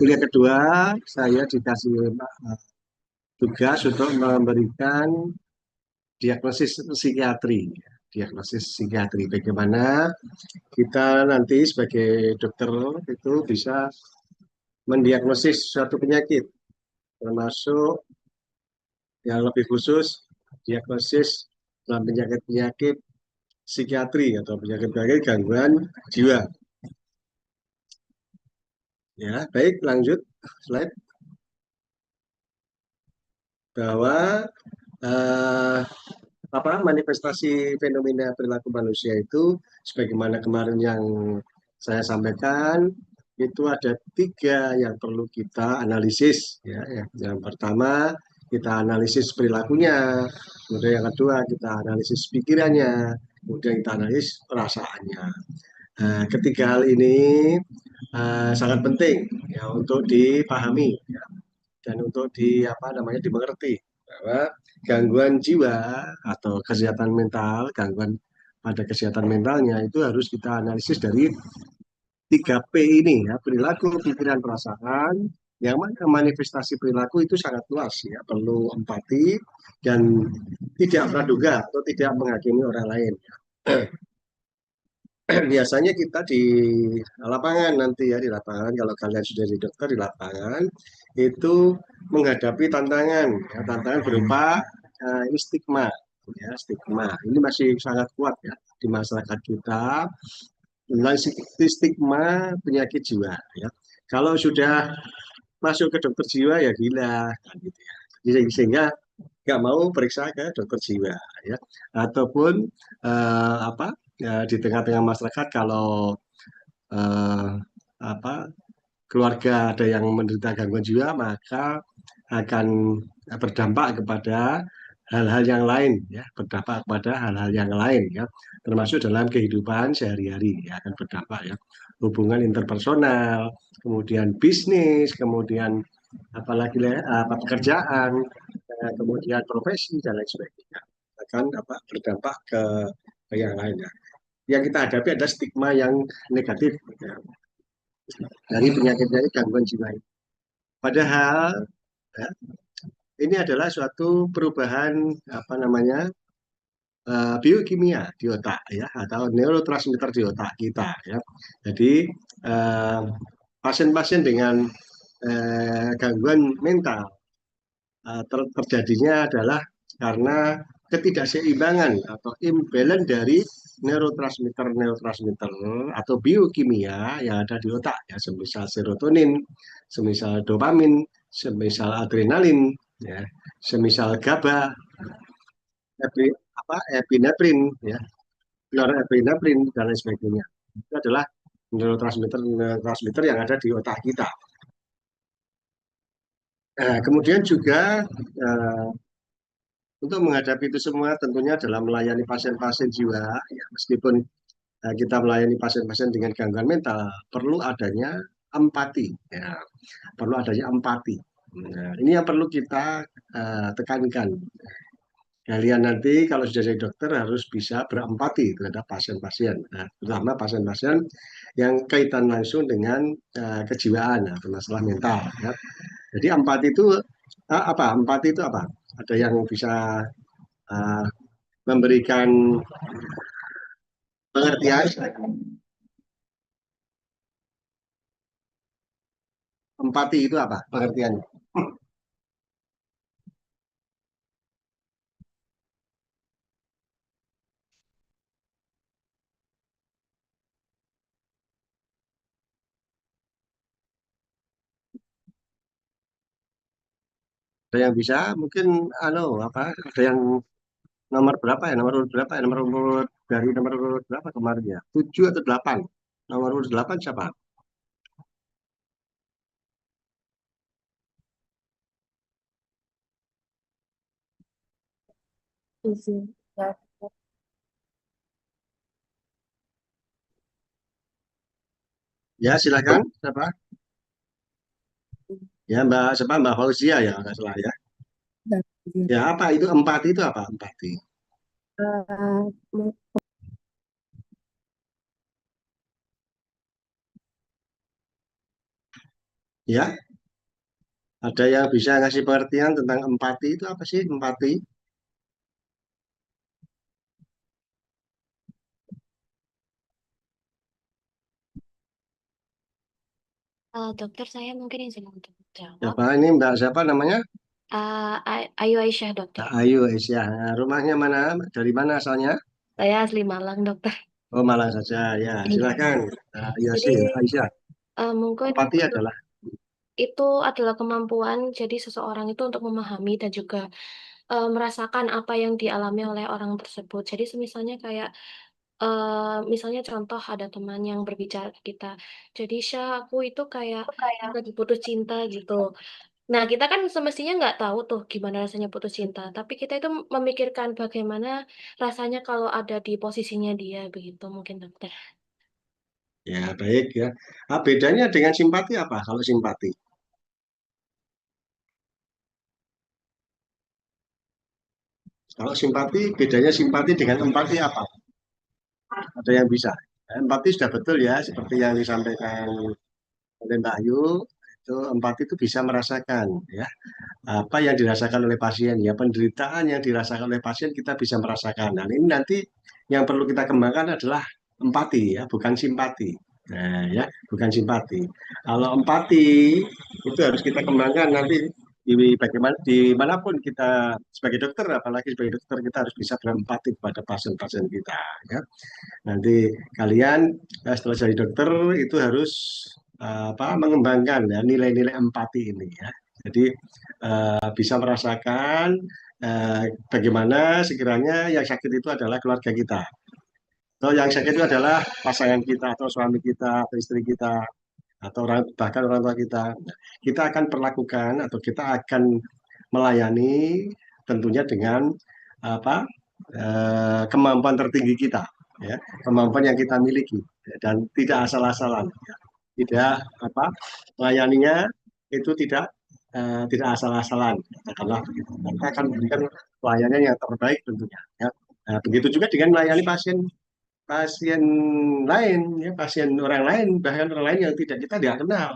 Kuliah kedua, saya dikasih tugas untuk memberikan diagnosis psikiatri. Diagnosis psikiatri, bagaimana kita nanti sebagai dokter itu bisa mendiagnosis suatu penyakit, termasuk yang lebih khusus diagnosis dalam penyakit-penyakit psikiatri atau penyakit-penyakit gangguan jiwa. Ya, baik, lanjut slide. Bahwa eh, manifestasi fenomena perilaku manusia itu sebagaimana kemarin yang saya sampaikan itu ada tiga yang perlu kita analisis ya, ya. Yang pertama kita analisis perilakunya, kemudian yang kedua kita analisis pikirannya, kemudian kita analisis perasaannya. Nah, ketiga hal ini sangat penting ya untuk dipahami ya, dan untuk dimengerti bahwa gangguan jiwa atau kesehatan mental, gangguan pada kesehatan mentalnya itu harus kita analisis dari 3P ini ya, perilaku, pikiran, perasaan. Yang mana manifestasi perilaku itu sangat luas ya, perlu empati dan tidak praduga atau tidak menghakimi orang lain. Biasanya kita di lapangan nanti ya, di lapangan kalau kalian sudah di dokter di lapangan itu menghadapi tantangan ya, tantangan berupa ini stigma ya, stigma ini masih sangat kuat ya di masyarakat kita tentang stigma penyakit jiwa ya. Kalau sudah masuk ke dokter jiwa ya gila kan gitu ya. Sehingga nggak mau periksa ke dokter jiwa ya, ataupun di tengah-tengah masyarakat kalau eh, apa keluarga ada yang menderita gangguan jiwa maka akan berdampak kepada hal-hal yang lain ya, berdampak kepada hal-hal yang lain ya, termasuk dalam kehidupan sehari-hari ya, akan berdampak ya, hubungan interpersonal, kemudian bisnis, kemudian pekerjaan, kemudian profesi dan lain sebagainya akan berdampak ke yang lainnya. Yang kita hadapi ada stigma yang negatif ya, dari penyakit-penyakit gangguan jiwa. Padahal ya, ini adalah suatu perubahan biokimia di otak ya, atau neurotransmitter di otak kita ya. Jadi eh, pasien-pasien dengan gangguan mental terjadinya adalah karena ketidakseimbangan atau imbalance dari neurotransmitter atau biokimia yang ada di otak ya, semisal serotonin, semisal dopamin, semisal adrenalin, ya, semisal GABA, epinefrin, ya, norepinefrin dan lain sebagainya. Itu adalah neurotransmitter yang ada di otak kita. Nah, kemudian juga eh, untuk menghadapi itu semua tentunya dalam melayani pasien-pasien jiwa, ya, meskipun kita melayani pasien-pasien dengan gangguan mental, perlu adanya empati, ya, perlu adanya empati. Nah, ini yang perlu kita tekankan. Kalian nanti kalau sudah jadi dokter harus bisa berempati terhadap pasien-pasien, nah, terutama pasien-pasien yang kaitan langsung dengan kejiwaan, ya, masalah mental. Ya. Jadi empati itu apa? Empati itu apa? Ada yang bisa uh, memberikan pengertian. Empati itu apa pengertiannya? Ada yang bisa mungkin ada yang nomor berapa ya, nomor urut berapa ya, nomor urut dari nomor urut berapa kemarin ya, 7 atau 8, nomor urut 8 siapa? izin ya. Ya silakan, siapa? Ya Mbak, siapa, Mbak Fauzia ya nggak salah ya. Dan izin. Ya apa itu empati, itu apa empati? Eh, Ya, ada yang bisa ngasih pengertian tentang empati itu apa sih empati? Dokter, saya mungkin izin untuk jawab. Siapa ini Mbak siapa namanya? Ayu Aisyah, dokter. Kak Ayu Aisyah. Nah, rumahnya mana? Dari mana asalnya? Saya asli Malang, dokter. Oh, Malang saja. Ya, Iya. silakan. Nah, iya Jadi, sih, Aisyah. mungkin Empati adalah itu adalah kemampuan jadi seseorang itu untuk memahami dan juga merasakan apa yang dialami oleh orang tersebut. Jadi misalnya kayak misalnya contoh ada teman yang berbicara ke kita. Jadi Syah, aku itu kayak lagi putus cinta gitu. Nah, kita kan semestinya nggak tahu tuh gimana rasanya putus cinta, tapi kita itu memikirkan bagaimana rasanya kalau ada di posisinya dia begitu mungkin dokter. ya baik ya. Ah, bedanya dengan simpati apa? Kalau simpati, kalau simpati bedanya simpati dengan empati apa? Ada yang bisa? Empati sudah betul ya, seperti yang disampaikan oleh Mbak Ayu. Itu empati itu bisa merasakan ya apa yang dirasakan oleh pasien ya penderitaan yang dirasakan oleh pasien kita bisa merasakan. Nah ini nanti yang perlu kita kembangkan adalah empati ya, bukan simpati. Nah ya, bukan simpati. Kalau empati itu harus kita kembangkan nanti di bagaimana dimanapun kita sebagai dokter, apalagi sebagai dokter kita harus bisa berempati kepada pasien-pasien kita. Ya. Nanti kalian setelah jadi dokter itu harus apa mengembangkan ya nilai-nilai empati ini ya. Jadi bisa merasakan bagaimana sekiranya yang sakit itu adalah keluarga kita. Atau yang sakit itu adalah pasangan kita, atau suami kita, atau istri kita, atau orang, bahkan orang tua kita. Kita akan perlakukan atau kita akan melayani tentunya dengan apa kemampuan tertinggi kita, ya, kemampuan yang kita miliki dan tidak asal-asalan, tidak apa melayaninya itu tidak asal-asalan katakanlah begitu. Kita akan memberikan pelayanan yang terbaik tentunya ya. Nah, begitu juga dengan melayani pasien pasien lain ya pasien orang lain bahkan orang lain yang kita tidak kenal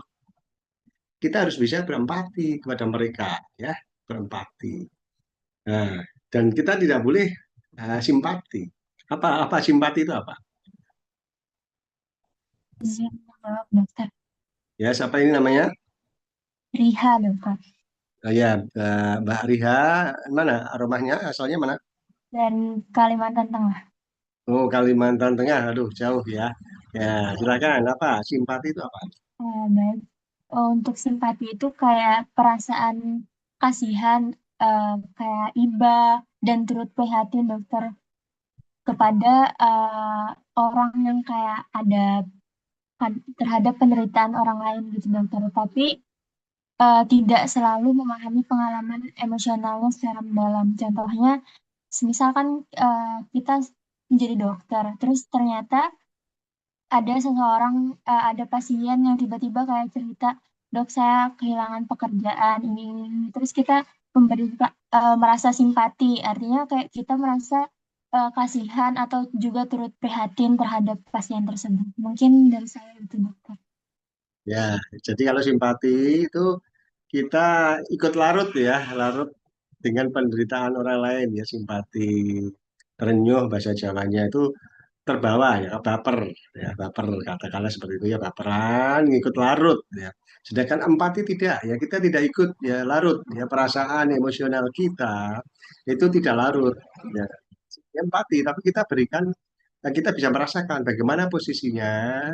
kita harus bisa berempati kepada mereka ya berempati. Nah, dan kita tidak boleh simpati. Apa simpati itu apa? Izin menjawab dokter. Ya, siapa ini namanya? Riha dokter. Oh, ya, Mbak Riha, mana rumahnya? Asalnya mana? Dan Kalimantan Tengah. Oh, Kalimantan Tengah. Aduh, jauh ya. Ya, silakan. Apa? Simpati itu apa? Baik. Untuk simpati itu kayak perasaan kasihan, kayak iba dan turut prihatin dokter kepada orang yang kayak ada terhadap penderitaan orang lain gitu dokter. Tapi tidak selalu memahami pengalaman emosionalnya secara mendalam. Contohnya, misalkan kita menjadi dokter, terus ternyata ada seseorang, ada pasien yang tiba-tiba kayak cerita, dok saya kehilangan pekerjaan ini. Terus kita merasa simpati, artinya kayak kita merasa kasihan atau juga turut prihatin terhadap pasien tersebut. Mungkin dari saya itu dokter. Ya, jadi kalau simpati itu kita ikut larut ya, larut dengan penderitaan orang lain ya, simpati terenyuh bahasa Jawanya itu terbawa ya baper ya baper katakanlah seperti itu ya baperan ngikut larut ya sedangkan empati tidak ya kita tidak ikut ya larut ya perasaan emosional kita itu tidak larut ya empati tapi kita berikan kita bisa merasakan bagaimana posisinya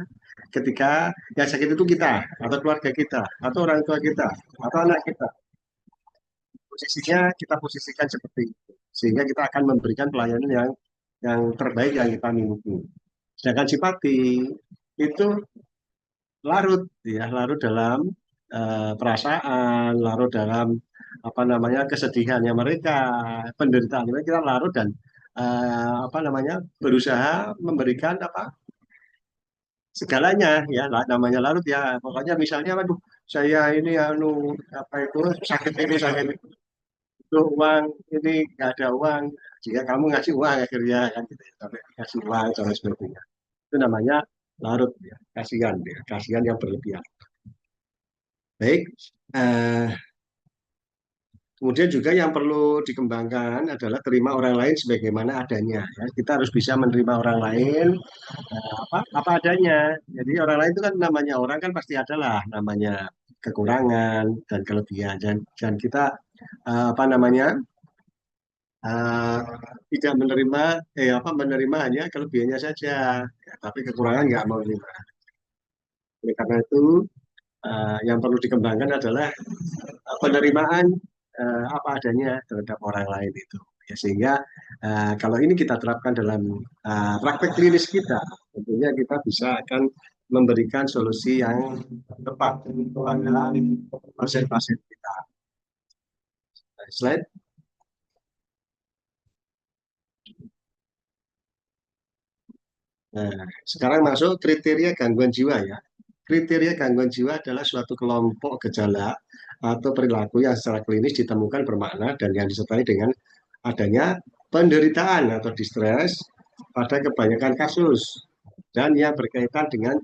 ketika yang sakit itu kita atau keluarga kita atau orang tua kita atau anak kita posisinya kita posisikan seperti itu sehingga kita akan memberikan pelayanan yang terbaik yang kita miliki. Sedangkan simpati itu larut, ya, larut dalam perasaan, larut dalam apa namanya kesedihannya mereka, penderitaan mereka, kita larut dan apa namanya berusaha memberikan apa segalanya, ya, namanya larut ya. Pokoknya misalnya, waduh, saya ini anu apa itu sakit ini sakit itu uang ini nggak ada uang, jika kamu ngasih uang akhirnya kan gitu ya, sampai kasih uang dan sebagainya. Itu namanya larut ya, kasihan ya, kasihan yang berlebihan. Baik. Eh, Kemudian juga yang perlu dikembangkan adalah terima orang lain sebagaimana adanya. Ya. Kita harus bisa menerima orang lain apa adanya. Jadi orang lain itu kan namanya orang kan pasti adalah namanya kekurangan dan kelebihan dan kita apa namanya eh, tidak menerima menerima hanya kelebihannya saja, ya, tapi kekurangan nggak mau menerima. Oleh karena itu yang perlu dikembangkan adalah penerimaan apa adanya terhadap orang lain itu. Ya, sehingga kalau ini kita terapkan dalam praktek klinis kita, tentunya kita bisa akan memberikan solusi yang tepat pada pasien-pasien kita. Slide. Nah, sekarang masuk kriteria gangguan jiwa ya. Kriteria gangguan jiwa adalah suatu kelompok gejala atau perilaku yang secara klinis ditemukan bermakna dan yang disertai dengan adanya penderitaan atau distres pada kebanyakan kasus dan yang berkaitan dengan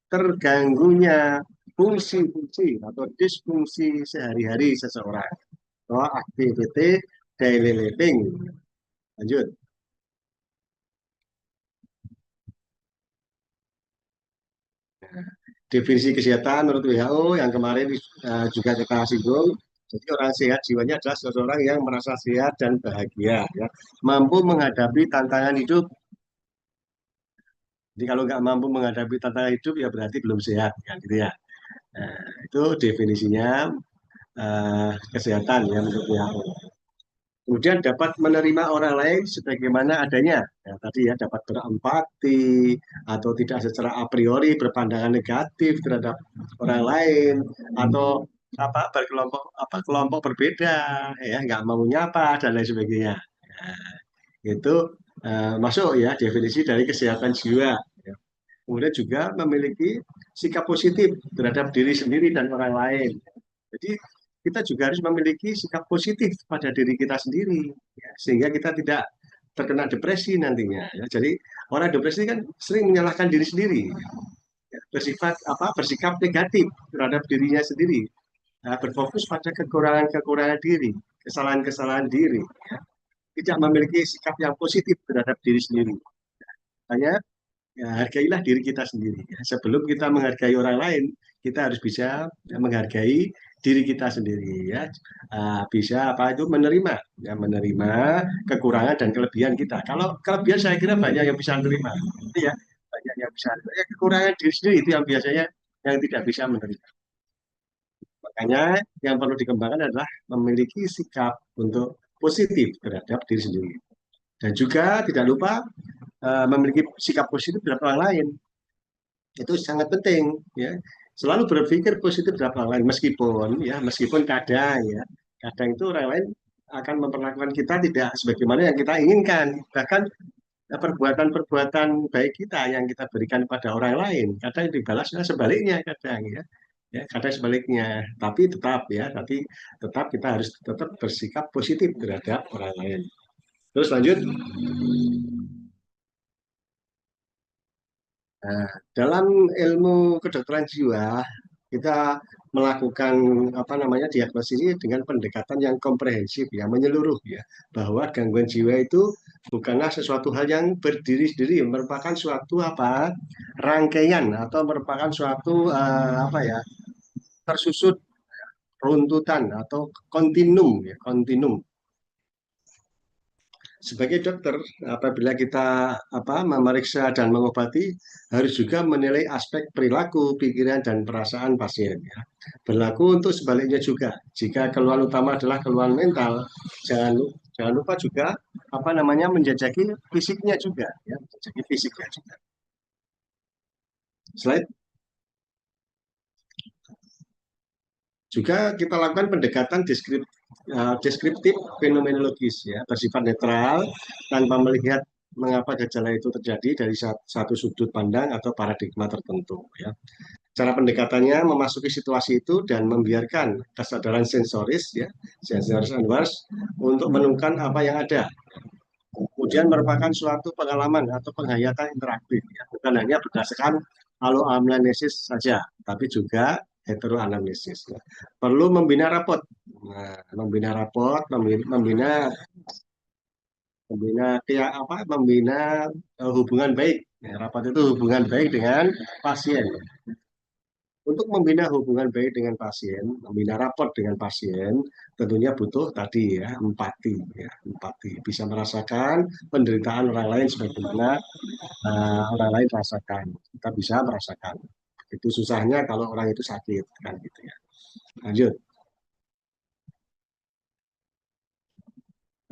terganggunya fungsi-fungsi atau disfungsi sehari-hari seseorang atau aktiviti daily living. Lanjut. Definisi kesehatan menurut WHO yang kemarin juga kita singgung. Jadi orang sehat jiwanya adalah seseorang yang merasa sehat dan bahagia, ya, mampu menghadapi tantangan hidup. Jadi kalau nggak mampu menghadapi tantangan hidup ya berarti belum sehat, ya, gitu ya. Nah, itu definisinya kesehatan ya menurut WHO. Kemudian dapat menerima orang lain sebagaimana adanya. Ya, tadi ya dapat berempati atau tidak secara a priori berpandangan negatif terhadap orang lain atau kelompok berbeda ya nggak mau nyapa dan lain sebagainya. Nah, itu masuk ya definisi dari kesehatan jiwa. Ya. Kemudian juga memiliki sikap positif terhadap diri sendiri dan orang lain. Jadi kita juga harus memiliki sikap positif pada diri kita sendiri, ya, sehingga kita tidak terkena depresi nantinya. Ya. Jadi orang depresi kan sering menyalahkan diri sendiri, ya, bersikap negatif terhadap dirinya sendiri, ya, berfokus pada kekurangan-kekurangan diri, kesalahan-kesalahan diri, ya. Tidak memiliki sikap yang positif terhadap diri sendiri. Hanya ya, hargailah diri kita sendiri. Ya. Sebelum kita menghargai orang lain, kita harus bisa ya, menghargai diri kita sendiri. Ya. Bisa apa itu menerima, ya, menerima kekurangan dan kelebihan kita. Kalau kelebihan saya kira banyak yang bisa menerima. Itu ya, banyak yang bisa. Ya, kekurangan diri sendiri itu yang biasanya yang tidak bisa menerima. Makanya yang perlu dikembangkan adalah memiliki sikap untuk positif terhadap diri sendiri. Dan juga tidak lupa memiliki sikap positif terhadap orang lain itu sangat penting ya selalu berpikir positif terhadap orang lain meskipun kadang ya kadang itu orang lain akan memperlakukan kita tidak sebagaimana yang kita inginkan bahkan perbuatan-perbuatan baik kita yang kita berikan pada orang lain kadang dibalasnya sebaliknya kadang ya ya kadang sebaliknya tapi tetap kita harus tetap bersikap positif terhadap orang lain terus lanjut. Nah, dalam ilmu kedokteran jiwa, kita melakukan apa namanya diagnosis ini dengan pendekatan yang komprehensif, ya, menyeluruh, ya, bahwa gangguan jiwa itu bukanlah sesuatu hal yang berdiri sendiri, merupakan suatu apa rangkaian atau merupakan suatu apa ya tersusun runtutan atau kontinum, ya, kontinum sebagai dokter, apabila kita memeriksa dan mengobati, harus juga menilai aspek perilaku, pikiran, dan perasaan pasien. Ya. Berlaku untuk sebaliknya juga. Jika keluhan utama adalah keluhan mental, jangan lupa juga menjajaki fisiknya juga, ya, menjajaki fisiknya juga. Slide. Juga kita lakukan pendekatan deskriptif fenomenologis ya, bersifat netral tanpa melihat mengapa gejala itu terjadi dari satu sudut pandang atau paradigma tertentu ya. Cara pendekatannya memasuki situasi itu dan membiarkan kesadaran sensoris ya, sensoris awareness untuk menemukan apa yang ada. Kemudian merupakan suatu pengalaman atau penghayatan interaktif ya, bukan hanya berdasarkan anamnesis saja, tapi juga heteroanamnesis. Ya. Perlu membina rapot. Nah, membina rapot, membina hubungan baik. Ya, rapat itu hubungan baik dengan pasien. Untuk membina hubungan baik dengan pasien, membina raport dengan pasien, tentunya butuh tadi ya, empati. Ya, empati. Bisa merasakan penderitaan orang lain sebagaimana orang lain rasakan. Kita bisa merasakan. Itu susahnya kalau orang itu sakit, kan gitu ya. Lanjut.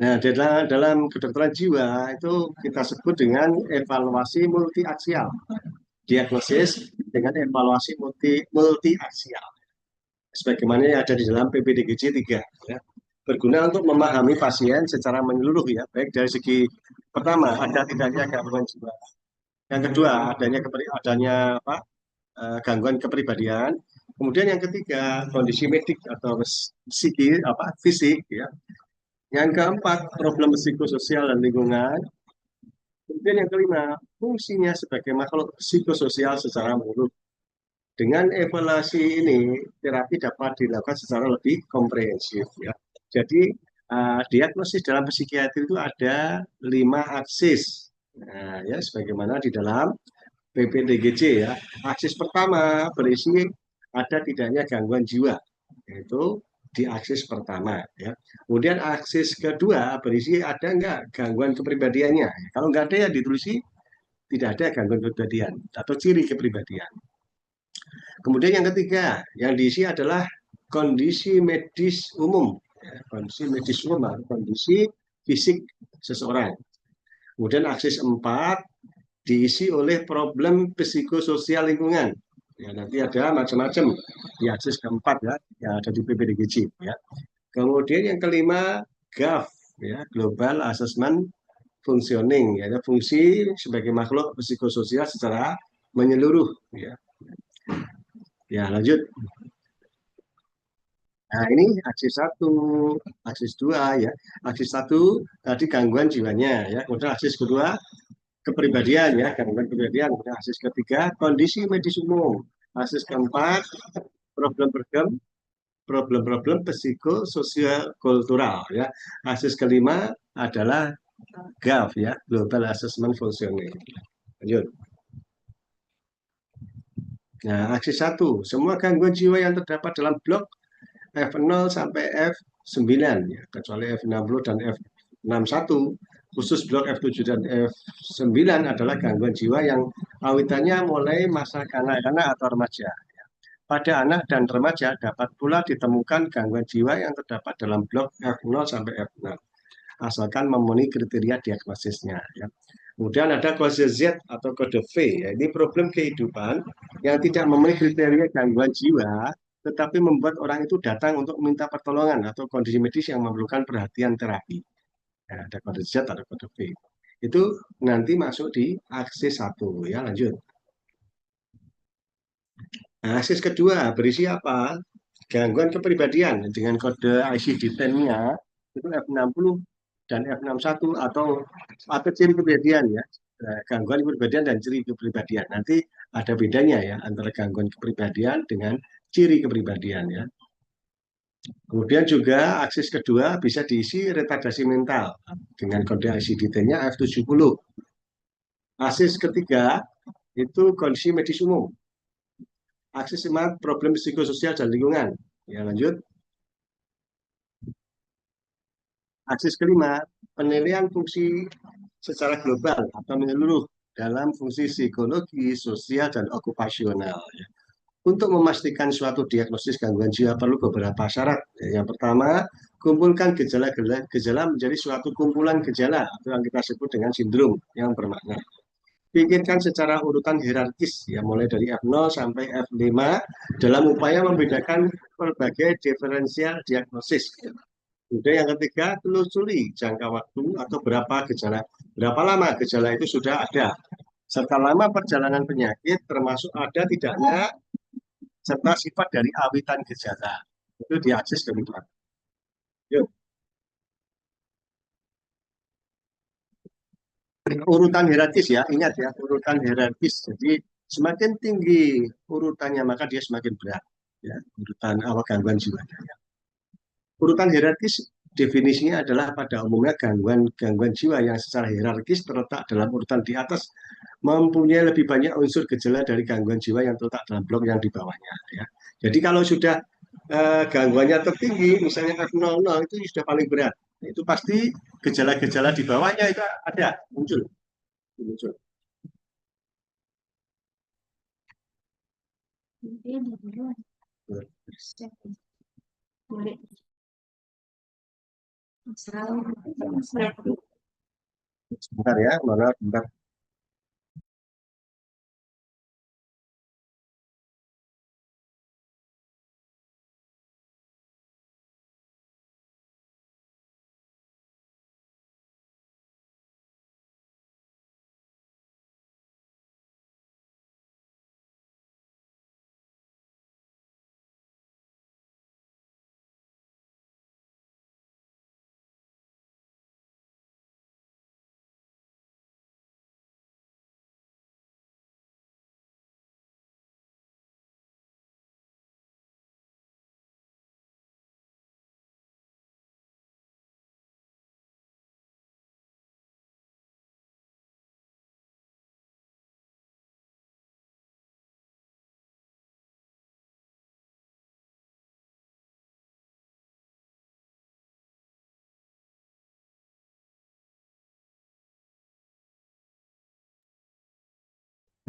Nah, dalam kedokteran jiwa itu kita sebut dengan evaluasi multiaksial. Diagnosis dengan evaluasi multiaksial. Sebagaimana yang ada di dalam PPDGJ 3. Ya. Berguna untuk memahami pasien secara menyeluruh ya, baik dari segi pertama ada tidaknya gangguan jiwa. Yang kedua adanya gangguan kepribadian. Kemudian yang ketiga kondisi medik atau fisik ya. Yang keempat problem psikososial dan lingkungan. Kemudian yang kelima fungsinya sebagai makhluk psikososial secara menyeluruh. Dengan evaluasi ini terapi dapat dilakukan secara lebih komprehensif ya. Jadi diagnosis dalam psikiatri itu ada 5 aksis. Nah, ya sebagaimana di dalam PPDGJ ya. Aksis pertama berisi ada tidaknya gangguan jiwa, yaitu di aksis pertama ya. Kemudian aksis kedua berisi ada enggak gangguan kepribadiannya. Kalau enggak ada ya ditulis tidak ada gangguan kepribadian atau ciri kepribadian. Kemudian yang ketiga yang diisi adalah kondisi medis umum, ya, kondisi medis umum, kondisi fisik seseorang. Kemudian aksis 4 diisi oleh problem psikososial lingkungan. Ya, nanti ada macam-macam di aksis keempat ya, yang ada di PPDGJ. Ya. Kemudian yang kelima, GAF, ya, Global Assessment Functioning, yaitu fungsi sebagai makhluk psikososial secara menyeluruh. Ya, ya lanjut. Nah, ini aksis 1, aksis 2 ya. Aksis 1 tadi gangguan jiwanya ya. Kemudian aksis kedua kepribadian ya, gangguan kepribadian. Kemudian aksis ketiga kondisi medis umum. Aksis keempat problem-problem psikososial kultural ya. Aksis kelima adalah GAF ya, Global Assessment Functioning. Lanjut. Nah, aksis 1, semua gangguan jiwa yang terdapat dalam blok F0 sampai F9 ya, kecuali F60 dan F61. Khusus blok F7 dan F9 adalah gangguan jiwa yang awitannya mulai masa kanak-kanak atau remaja. Pada anak dan remaja dapat pula ditemukan gangguan jiwa yang terdapat dalam blok F0 sampai F6, asalkan memenuhi kriteria diagnosisnya. Ya. Kemudian ada kode Z atau kode V, ya. Ini problem kehidupan yang tidak memenuhi kriteria gangguan jiwa, tetapi membuat orang itu datang untuk minta pertolongan atau kondisi medis yang memerlukan perhatian terapi. Ya, ada kode Z atau kode V. Itu nanti masuk di aksis 1. Ya, lanjut. Nah, aksis kedua berisi apa? Gangguan kepribadian dengan kode ICD-10-nya itu F60 dan F61 atau ciri kepribadian ya. Gangguan kepribadian dan ciri kepribadian. Nanti ada bedanya ya antara gangguan kepribadian dengan ciri kepribadian ya. Kemudian juga aksis kedua bisa diisi retardasi mental dengan kode ICD-10-nya F70. Aksis ketiga itu kondisi medis umum. Aksis 5 problem psikososial dan lingkungan. Ya, lanjut. Aksis kelima, penilaian fungsi secara global atau menyeluruh dalam fungsi psikologi, sosial, dan okupasional. Untuk memastikan suatu diagnosis gangguan jiwa perlu beberapa syarat. Yang pertama, kumpulkan gejala menjadi suatu kumpulan gejala atau yang kita sebut dengan sindrom yang bermakna. Pikirkan secara urutan hierarkis, ya mulai dari F0 sampai F5 dalam upaya membedakan berbagai diferensial diagnosis. Kemudian yang ketiga, telusuri jangka waktu atau berapa lama gejala itu sudah ada, serta lama perjalanan penyakit, termasuk ada tidaknya serta sifat dari awitan gejala. Itu diakses kebutuhan. Yuk. Urutan hierarkis ya, ingat ya, urutan hierarkis. Jadi semakin tinggi urutannya maka dia semakin berat. ya, urutan awal gangguan jiwa. Urutan hierarkis definisinya adalah pada umumnya gangguan jiwa yang secara hierarkis terletak dalam urutan di atas mempunyai lebih banyak unsur gejala dari gangguan jiwa yang terletak dalam blok yang di bawahnya. Ya. Jadi kalau sudah gangguannya tertinggi, misalnya F00 itu sudah paling berat. Itu pasti gejala-gejala di bawahnya itu ada, muncul. Muncul. Sebentar ya, mana bentar.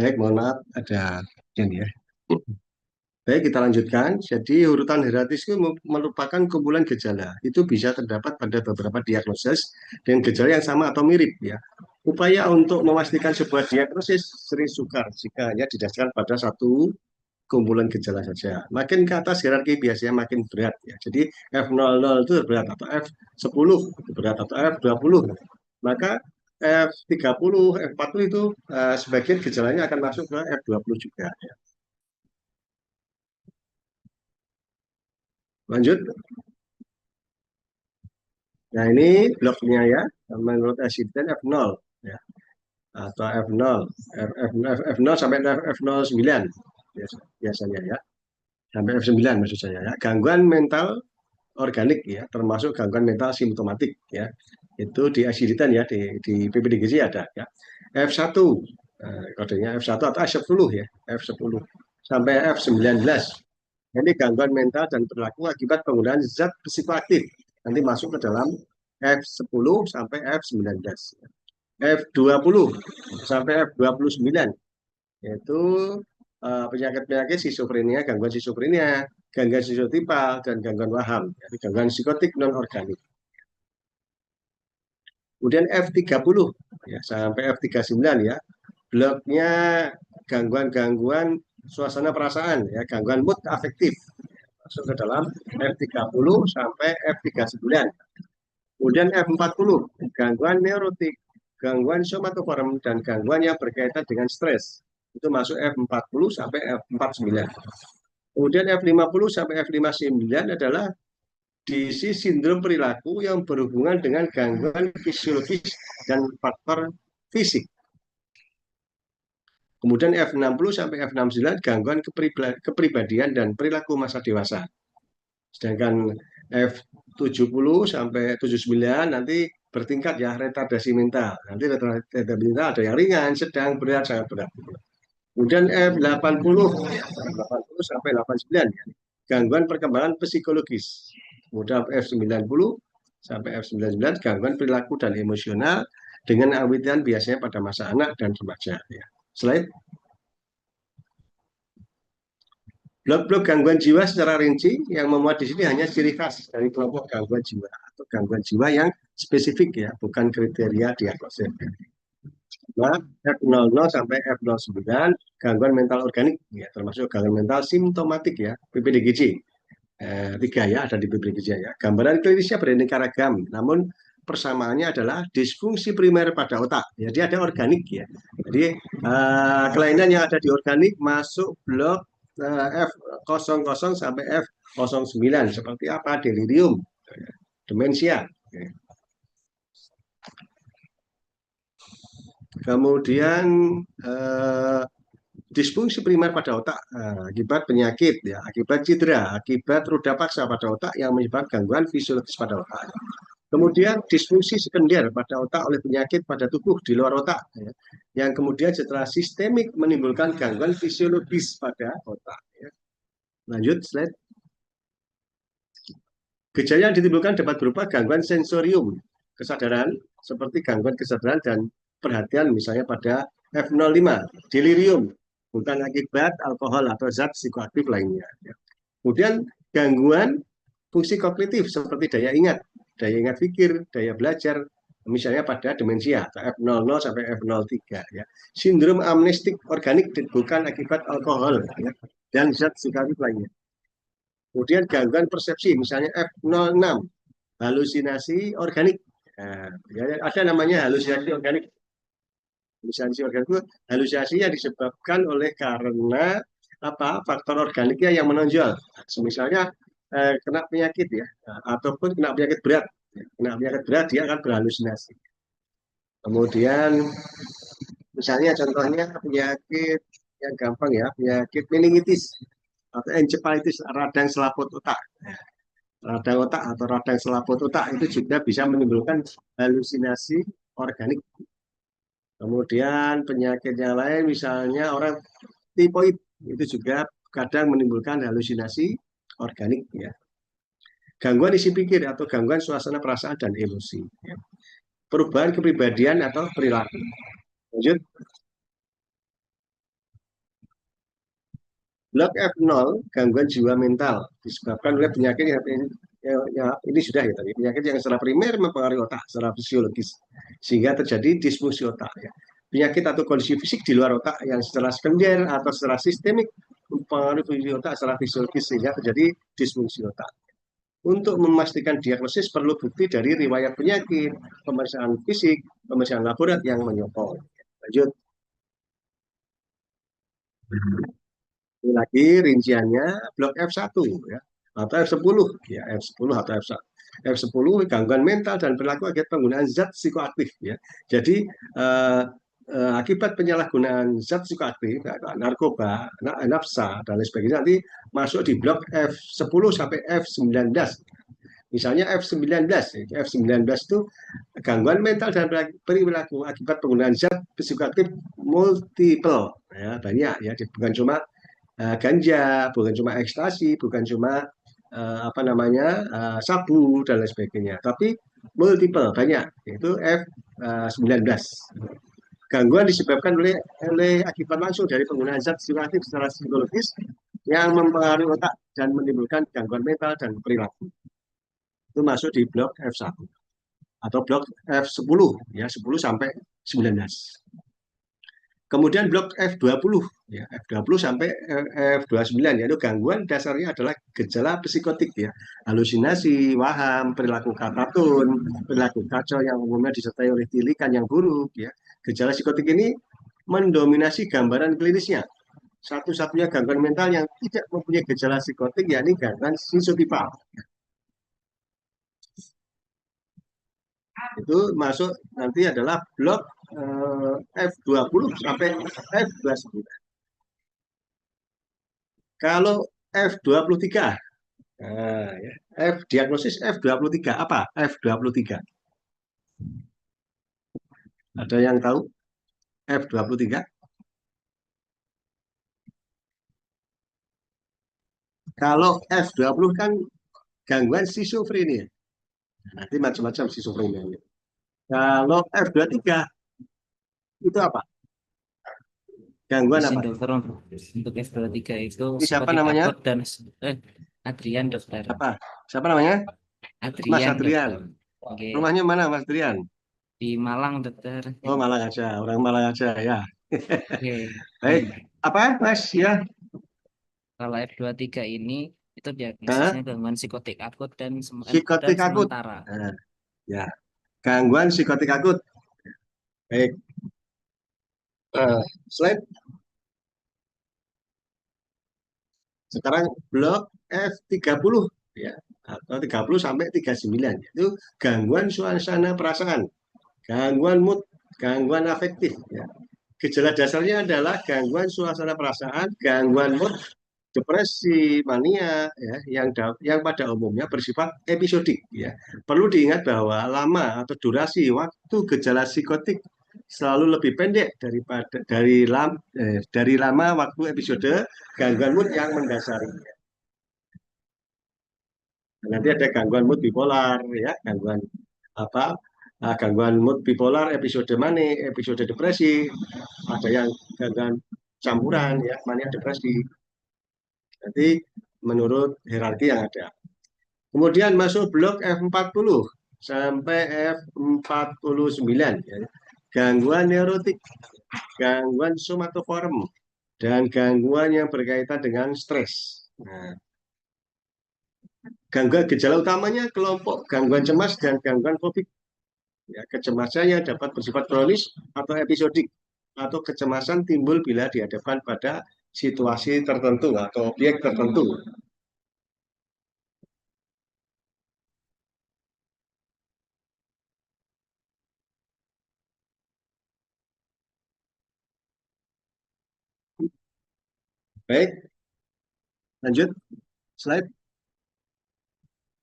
Baik, mohon maaf ada ini ya. Baik, kita lanjutkan. Jadi urutan hierarkis itu merupakan kumpulan gejala. Itu bisa terdapat pada beberapa diagnosis dengan gejala yang sama atau mirip ya. Upaya untuk memastikan sebuah diagnosis sering sukar jika hanya didasarkan pada satu kumpulan gejala saja. Makin ke atas hierarki biasanya makin berat ya. Jadi F00 itu berat atau F10 berat atau F20. Maka F30, F40 itu sebagian gejalanya akan masuk ke F20 juga ya. Lanjut. Nah, ini bloknya ya, menurut Asisten F0 ya, atau F0, F0 sampai F09 biasanya ya, sampai F9 maksud saya ya. Gangguan mental organik ya, termasuk gangguan mental simptomatik ya. Itu di Asisten ya, di PPDGJ ada ya. F1, kodenya F1 atau F10 ya, F10 sampai F19. Ini gangguan mental dan perilaku akibat penggunaan zat psikoaktif. Nanti masuk ke dalam F10 sampai F19. F20 sampai F29 yaitu penyakit-penyakit skizofrenia, gangguan skizofrenia, gangguan skizotipal, dan gangguan waham, jadi gangguan psikotik non-organik. Kemudian F30 ya, sampai F39 ya, bloknya gangguan-gangguan suasana perasaan, ya, gangguan mood afektif, masuk ke dalam F30 sampai F39. Kemudian F40, gangguan neurotik, gangguan somatoform, dan gangguan yang berkaitan dengan stres. Itu masuk F40 sampai F49. Kemudian F50 sampai F59 adalah diisi sindrom perilaku yang berhubungan dengan gangguan fisiologis dan faktor fisik. Kemudian F60 sampai F69 gangguan kepribadian dan perilaku masa dewasa. Sedangkan F70 sampai 79 nanti bertingkat ya, retardasi mental. Nanti retardasi mental ada yang ringan, sedang, berat, sangat berat. Kemudian F80 sampai 89 ya, gangguan perkembangan psikologis. Kemudian F90 sampai F99 gangguan perilaku dan emosional dengan awitian biasanya pada masa anak dan remaja ya. Slide. Blok-blok gangguan jiwa secara rinci yang memuat di sini hanya ciri khas dari kelompok gangguan jiwa atau gangguan jiwa yang spesifik ya, bukan kriteria diagnosis. Nah, F00 sampai F09 gangguan mental organik ya, termasuk gangguan mental simptomatik ya, PPDGJ. 3 ya, ada di PPDGJ ya. Gambaran klinisnya beraneka ragam, namun persamaannya adalah disfungsi primer pada otak. Jadi ada organik ya. Jadi kelainan yang ada di organik masuk blok F00 sampai F09 seperti apa? Delirium, demensia. Kemudian disfungsi primer pada otak akibat penyakit, ya, akibat cedera, akibat roda paksa pada otak yang menyebabkan gangguan fisiologis pada otak. Kemudian disfungsi sekunder pada otak oleh penyakit pada tubuh di luar otak, ya, yang kemudian setelah sistemik menimbulkan gangguan fisiologis pada otak. Ya. Lanjut slide. Gejala yang ditimbulkan dapat berupa gangguan sensorium, kesadaran, seperti gangguan kesadaran dan perhatian misalnya pada F05, delirium, bukan akibat alkohol atau zat psikoaktif lainnya. Kemudian gangguan fungsi kognitif seperti daya ingat pikir, daya belajar, misalnya pada demensia, F00 sampai F03. Ya. Sindrom amnestik organik bukan akibat alkohol, ya, dan zat psikoaktif lainnya. Kemudian gangguan persepsi, misalnya F06, halusinasi organik. Nah, ya, ada namanya halusinasi organik. Halusinasi organik itu halusinasi yang disebabkan oleh karena faktor organiknya yang menonjol. Misalnya kena penyakit, ya, ataupun kena penyakit berat. Kena penyakit berat dia akan berhalusinasi. Kemudian misalnya contohnya penyakit yang gampang, ya, penyakit meningitis atau encephalitis, radang selaput otak. Radang otak atau radang selaput otak itu juga bisa menimbulkan halusinasi organik. Kemudian penyakit yang lain, misalnya orang tipoid, itu juga kadang menimbulkan halusinasi organik. Ya. Gangguan isi pikir atau gangguan suasana perasaan dan emosi. Ya. Perubahan kepribadian atau perilaku. Lanjut. Blok F0, gangguan jiwa mental, disebabkan oleh penyakit yang ini sudah, ya, tadi penyakit yang secara primer mempengaruhi otak secara fisiologis sehingga terjadi disfungsi otak, ya. Penyakit atau kondisi fisik di luar otak yang secara sekunder atau secara sistemik mempengaruhi fungsi otak secara fisiologis sehingga terjadi disfungsi otak. Untuk memastikan diagnosis perlu bukti dari riwayat penyakit, pemeriksaan fisik, pemeriksaan laborat yang menyokong. Lanjut. Ini lagi rinciannya blok F1, ya, atau F10, ya, F10 atau F1. F10 gangguan mental dan perilaku akibat penggunaan zat psikoaktif, ya. Jadi akibat penyalahgunaan zat psikoaktif, narkoba, nafsa dan lain sebagainya nanti masuk di blok F10 sampai F19. Misalnya F19, F19 itu gangguan mental dan perilaku akibat penggunaan zat psikoaktif multiple, ya, banyak, ya, bukan cuma ganja, bukan cuma ekstasi, bukan cuma sabu dan lain sebagainya, tapi multiple, banyak, yaitu F19. Gangguan disebabkan oleh akibat langsung dari penggunaan zat psikoaktif secara psikologis yang mempengaruhi otak dan menimbulkan gangguan mental dan perilaku. Itu masuk di blok F1 atau blok F10, ya, 10 sampai 19. Kemudian blok F20, ya, F20 sampai F29, yaitu gangguan dasarnya adalah gejala psikotik, ya, halusinasi, waham, perilaku katatun, perilaku kacau yang umumnya disertai oleh tilikan yang buruk, ya. Gejala psikotik ini mendominasi gambaran klinisnya. Satu-satunya gangguan mental yang tidak mempunyai gejala psikotik yakni gangguan skizofrenia. Itu masuk nanti adalah blok F20 sampai F29. Kalau F23, ya, diagnosis F23 apa? F23. Ada yang tahu F23? Kalau F20 kan gangguan skizofrenia. Nanti macam-macam skizofrenia. Kalau F23 itu apa? Gangguan apa? Dokter, untuk F23 itu Siapa namanya? dan Adrian, dokter. Apa? Siapa namanya? Adrian, Mas Adrian. Okay. Rumahnya mana, Mas Adrian? Di Malang, dokter. Oh, Malang aja, orang Malang aja, ya. Okay. Baik, apa, Mas? Ya. Kalau F23 ini itu diagnosisnya gangguan psikotik akut dan psikotik akut. Sementara. Ya, gangguan psikotik akut. Baik. Slide. Sekarang blok F30, ya, atau 30 sampai 39, itu gangguan suasana perasaan, gangguan mood, gangguan afektif, ya, Gejala dasarnya adalah gangguan suasana perasaan, gangguan mood, depresi, mania, ya, yang pada umumnya bersifat episodik. Ya. Perlu diingat bahwa lama atau durasi waktu gejala psikotik selalu lebih pendek dari lama waktu episode gangguan mood yang mendasari. Nanti ada gangguan mood bipolar, ya, apa? Gangguan mood bipolar, episode mania, episode depresi, ada yang gangguan campuran, ya, mania depresi. Nanti menurut hierarki yang ada. Kemudian masuk blok F40 sampai F49, ya. Gangguan neurotik, gangguan somatoform, dan gangguan yang berkaitan dengan stres. Nah, gangguan gejala utamanya kelompok gangguan cemas dan gangguan fobik. Ya, kecemasan yang dapat bersifat kronis atau episodik, atau kecemasan timbul bila dihadapkan pada situasi tertentu atau objek tertentu. Baik, lanjut slide.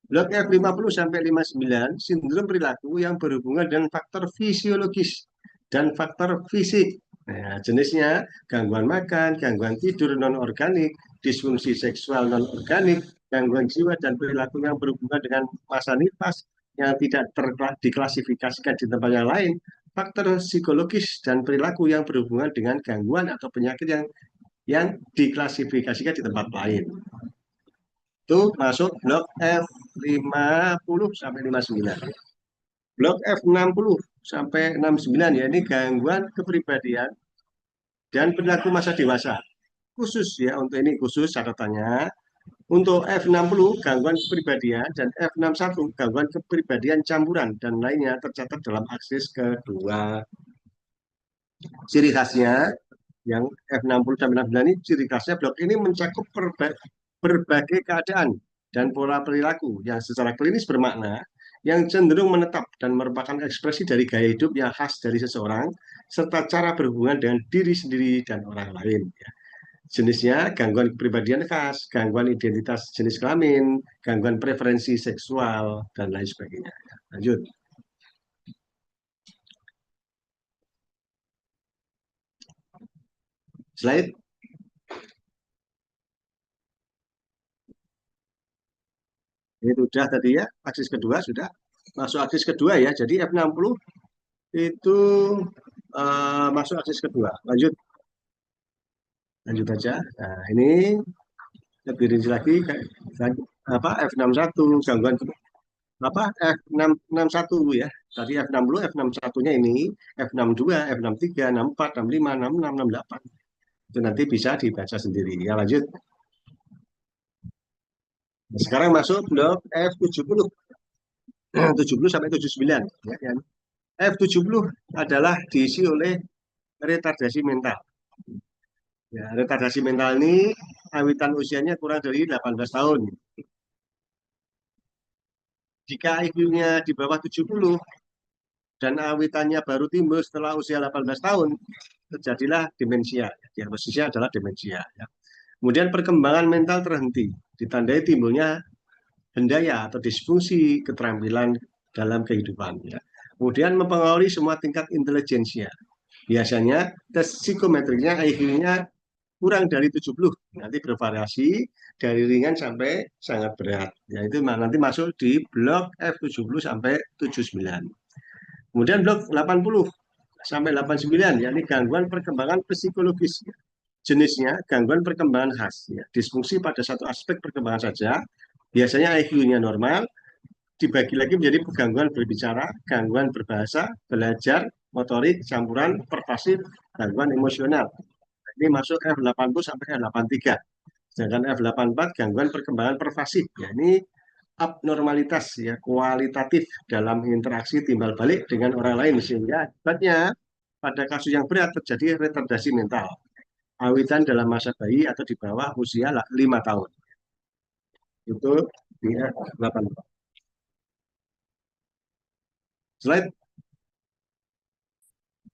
Blok F50 sampai 59, sindrom perilaku yang berhubungan dengan faktor fisiologis dan faktor fisik. Nah, jenisnya gangguan makan, gangguan tidur non-organik, disfungsi seksual non-organik, gangguan jiwa dan perilaku yang berhubungan dengan masa nifas yang tidak diklasifikasikan di tempat yang lain, faktor psikologis dan perilaku yang berhubungan dengan gangguan atau penyakit yang diklasifikasikan di tempat lain. Itu masuk blok F50 sampai 59. Blok F60 sampai 69, ya, ini gangguan kepribadian dan perilaku masa dewasa. Khusus, ya, untuk ini khusus catatannya. Untuk F60 gangguan kepribadian dan F61 gangguan kepribadian campuran dan lainnya tercatat dalam aksis kedua. Ciri khasnya yang F60 sampai 69 ini, ciri khasnya blok ini mencakup berbagai keadaan dan pola perilaku yang secara klinis bermakna, yang cenderung menetap dan merupakan ekspresi dari gaya hidup yang khas dari seseorang, serta cara berhubungan dengan diri sendiri dan orang lain. Jenisnya gangguan kepribadian khas, gangguan identitas jenis kelamin, gangguan preferensi seksual, dan lain sebagainya. Lanjut. Slide. Ini sudah tadi, ya, aksis kedua sudah. Masuk aksis kedua, ya, jadi F60 itu masuk aksis kedua. Lanjut aja. Nah, ini lebih rinci lagi, F61 gangguan F61, ya. Tadi F60, F61-nya ini F62, F63, 64, 65, 66, 68. Itu nanti bisa dibaca sendiri. Ya, lanjut. Nah, sekarang masuk blok F70. 70 sampai 79, ya kan. F70 adalah diisi oleh retardasi mental. Ya, retardasi mental ini awitan usianya kurang dari 18 tahun. Jika IQ-nya di bawah 70 dan awitannya baru timbul setelah usia 18 tahun, terjadilah demensia. Diagnosisnya adalah demensia. Ya. Kemudian perkembangan mental terhenti, ditandai timbulnya hendaya atau disfungsi keterampilan dalam kehidupan. Ya. Kemudian mempengaruhi semua tingkat intelijensia. Biasanya tes psikometriknya IQ-nya kurang dari 70, nanti bervariasi dari ringan sampai sangat berat. Ya, itu nanti masuk di blok F70 sampai 79. Kemudian blok 80 sampai 89, yakni gangguan perkembangan psikologis. Jenisnya gangguan perkembangan khas, ya, disfungsi pada satu aspek perkembangan saja. Biasanya IQ-nya normal, dibagi lagi menjadi gangguan berbicara, gangguan berbahasa, belajar, motorik, campuran, pervasif, gangguan emosional. Ini masuk F80 sampai F83. Sedangkan F84 gangguan perkembangan pervasif. Ya, ini abnormalitas, ya, kualitatif dalam interaksi timbal balik dengan orang lain, sehingga akibatnya pada kasus yang berat terjadi retardasi mental, awitan dalam masa bayi atau di bawah usia 5 tahun. Itu di F84. Slide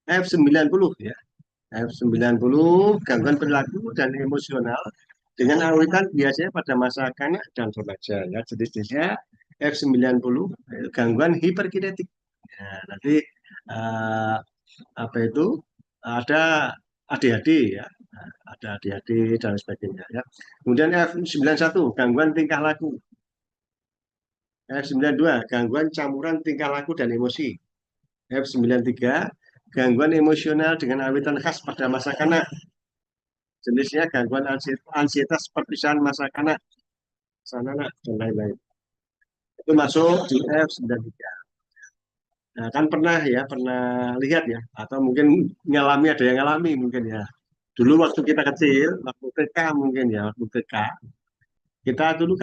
F90, ya. F90 gangguan perilaku dan emosional dengan awitan biasanya pada masa kanak dan remaja. Ya, jenis-jenisnya F90 gangguan hiperkinetik. Ya, nanti eh, apa itu ada ADHD ya, ada ADHD dan sebagainya ya. Kemudian F91 gangguan tingkah laku. F92 gangguan campuran tingkah laku dan emosi. F93 gangguan emosional dengan awitan khas pada masa kanak. Jenisnya gangguan ansietas perpisahan masa kanak, sana anak dan lain-lain. Itu masuk di F93. Nah, kan pernah lihat ya, atau mungkin ngalami, ada yang ngalami mungkin ya. Dulu waktu kita kecil, waktu TK mungkin ya, waktu TK, kita dulu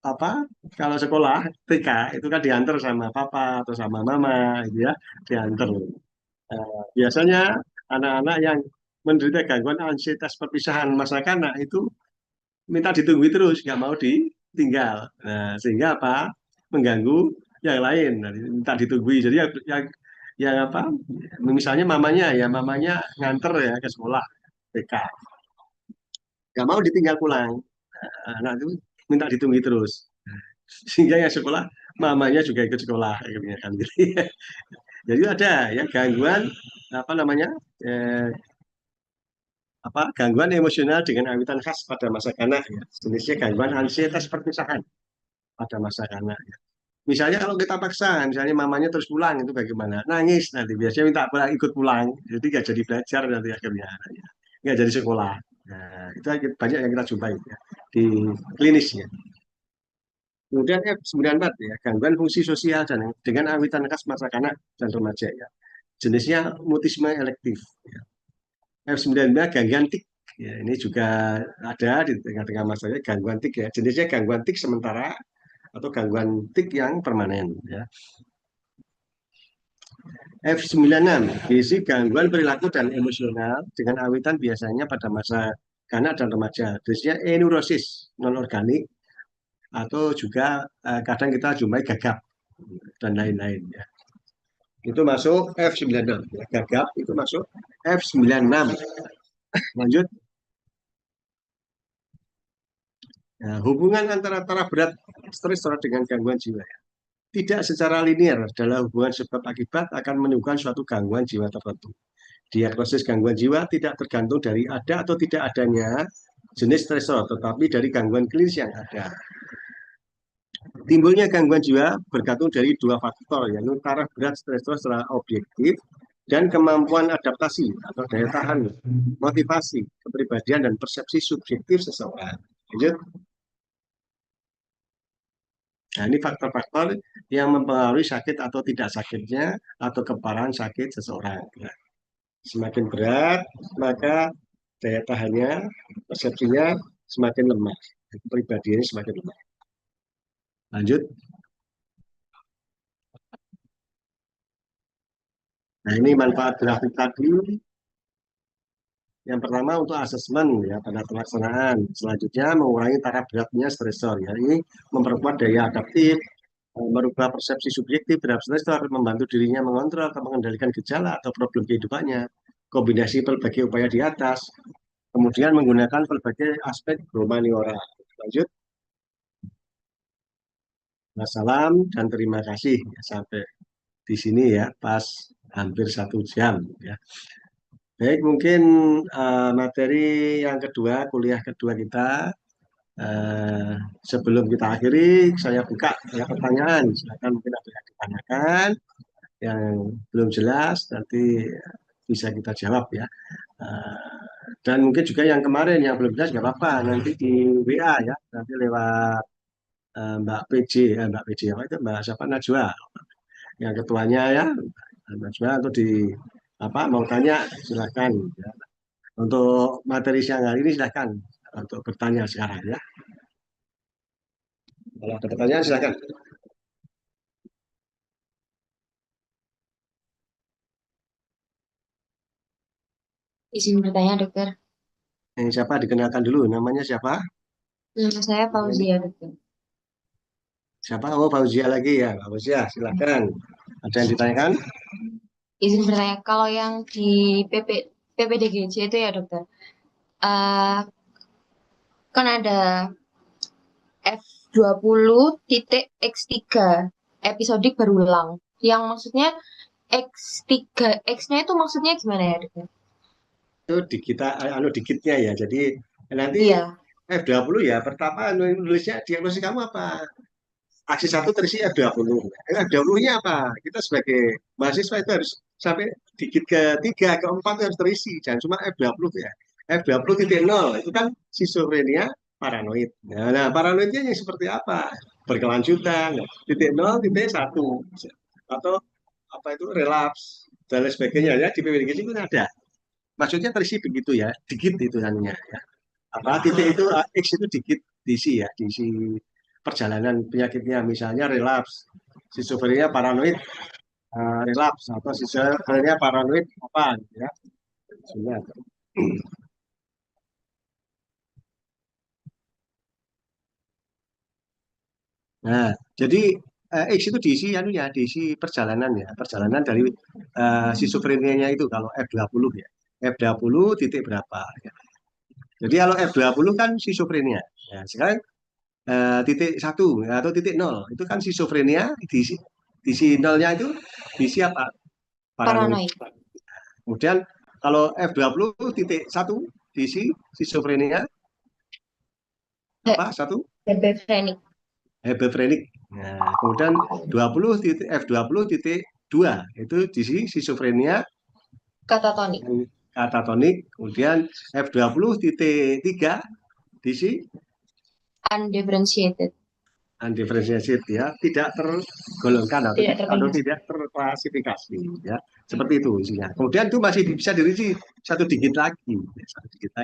apa, kalau sekolah TK itu kan diantar sama papa atau sama mama, gitu ya, diantar. Biasanya anak-anak yang menderita gangguan ansietas perpisahan masa kanak itu minta ditunggu terus, nggak mau ditinggal. Nah, sehingga apa? Mengganggu yang lain. Nah, minta ditunggu. Jadi yang apa? Misalnya mamanya nganter ya ke sekolah TK, nggak mau ditinggal pulang. Nah, anak itu minta ditunggu terus. Sehingga yang sekolah mamanya juga ikut sekolah, akhirnya kan gitu. Jadi ada ya gangguan apa namanya? Eh, gangguan emosional dengan awitan khas pada masa kanak ya. Jenisnya gangguan ansietas perpisahan pada masa kanak. Misalnya kalau kita paksa, misalnya mamanya terus pulang itu bagaimana? Nangis nanti biasanya minta pulang, ikut pulang, jadi nggak jadi belajar nanti akhirnya, ya. Nggak jadi sekolah. Nah, itu banyak yang kita jumpai ya, di klinisnya. Kemudian F94 ya, gangguan fungsi sosial dan dengan awitan khas masa kanak dan remaja ya. Jenisnya mutisme elektif. Ya. F95 gangguan tik. Ya, ini juga ada di tengah-tengah masanya gangguan tik ya. Jenisnya gangguan tik sementara atau gangguan tik yang permanen ya. F96 berisi gangguan perilaku dan emosional dengan awitan biasanya pada masa kanak dan remaja. Jenisnya neurosis non organik atau juga kadang kita jumpai gagap dan lain-lain ya. Itu masuk F96 ya. Gagap itu masuk F96. Lanjut. Nah, hubungan antara taraf berat stres dengan gangguan jiwa ya. Tidak secara linear adalah hubungan sebab akibat akan menimbulkan suatu gangguan jiwa tertentu. Diagnosis gangguan jiwa tidak tergantung dari ada atau tidak adanya jenis stresor, tetapi dari gangguan klinis yang ada. Timbulnya gangguan jiwa bergantung dari dua faktor, yaitu taraf berat stresor secara objektif dan kemampuan adaptasi atau daya tahan, motivasi, kepribadian, dan persepsi subjektif seseorang. Lanjut. Nah, ini faktor-faktor yang mempengaruhi sakit atau tidak sakitnya atau keparahan sakit seseorang. Nah, semakin berat, maka daya tahannya, persepsinya semakin lemah. Kepribadiannya semakin lemah. Lanjut. Nah, ini manfaat grafik tadi. Yang pertama untuk asesmen ya pada pelaksanaan. Selanjutnya mengurangi taraf beratnya stresor. Ya, ini memperkuat daya adaptif, merubah persepsi subjektif terhadap stresor, membantu dirinya mengontrol atau mengendalikan gejala atau problem kehidupannya. Kombinasi berbagai upaya di atas, kemudian menggunakan berbagai aspek humaniora. Lanjut. Nah, salam dan terima kasih sampai di sini ya, pas hampir 1 jam ya. Baik, mungkin materi yang kedua, kuliah kedua kita. Eh, Sebelum kita akhiri, saya buka ya pertanyaan. Silakan mungkin ada yang ditanyakan, yang belum jelas nanti bisa kita jawab ya. Dan mungkin juga yang kemarin yang belum jelas nggak apa-apa, nanti di WA ya, nanti lewat Mbak PJ, Mbak PJ apa itu Mbak siapa Najwa, yang ketuanya ya, Najwa untuk di apa mau tanya silakan ya. Untuk materi siang hari ini silakan untuk bertanya sekarang ya. Kalau ada pertanyaan silakan. Izin bertanya, dokter. Yang siapa dikenalkan dulu, namanya siapa? Nama saya Fauzia, dokter. Siapa? Oh, Fauzia lagi ya, Fauzia, silakan. Ada yang ditanyakan? izin bertanya, kalau yang di PPDGJ itu ya dokter, eh kan ada F20.X3 episodik berulang. Yang maksudnya X3, X-nya itu maksudnya gimana ya dokter? Itu dikit, dikitnya ya. Jadi nanti Iya, F20 ya, pertama nulisnya diagnosis kamu apa? Aksi satu terisi F20. F20-nya apa? Kita sebagai mahasiswa itu harus sampai dikit ketiga, keempat itu harus terisi. Jangan cuma F20 ya. F20.0 itu kan schizophrenia paranoid. Nah, paranoidnya yang seperti apa? Berkelanjutan. Titik 0, titik 1. Atau apa itu relaps dan lain sebagainya ya, di PPDGJ itu ada. Maksudnya terisi begitu ya, dikit itu hanya ya. Apa titik itu X itu dikit diisi ya, diisi perjalanan penyakitnya, misalnya relaps, schizophrenia paranoid, relaps atau schizophrenia paranoid apa gitu ya. Sudah. Nah, jadi X itu diisi anunya, diisi perjalanan ya, perjalanan dari schizophrenia itu kalau F20 ya. F20 titik berapa ya. Jadi kalau F20 kan schizophrenia. Ya, sekarang titik 1 atau titik 0 itu kan schizophrenia, diisi nolnya itu diisi apa? Paranoid. paranoid. Kemudian kalau F20 titik 1 diisi schizophrenia He- apa? Satu Hebephrenic, hebephrenic. Nah, kemudian 20 titik F20 titik 2 itu diisi schizophrenia katatonik, katatonik. Kemudian F20 titik 3 diisi undifferentiated, undifferentiated ya, tidak tergolongkan tidak atau terpintas. tidak terklasifikasi ya, seperti itu isinya. Kemudian itu masih bisa dirinci satu digit lagi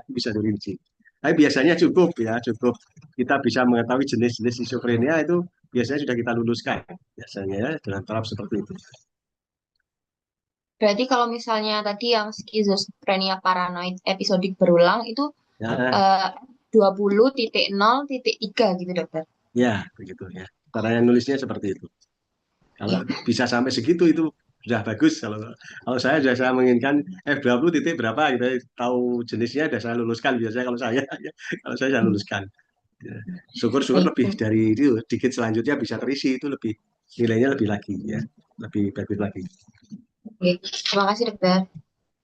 bisa dirinci. Tapi biasanya cukup ya, cukup kita bisa mengetahui jenis-jenis schizophrenia itu biasanya sudah kita luluskan biasanya ya, dengan tahap seperti itu. Berarti kalau misalnya tadi yang skizofrenia paranoid episodik berulang itu Ya, eh, 20.0.3 gitu dokter. ya begitu ya. Caranya nulisnya seperti itu. Kalau Iya. bisa sampai segitu itu sudah bagus. Kalau saya menginginkan F20 titik berapa gitu, tahu jenisnya sudah saya luluskan biasanya kalau saya ya, kalau saya luluskan. Ya. Syukur-syukur Baik, lebih dari itu, dikit selanjutnya bisa terisi itu lebih nilainya lebih lagi ya, lebih bagus lagi. oke. Terima kasih dokter.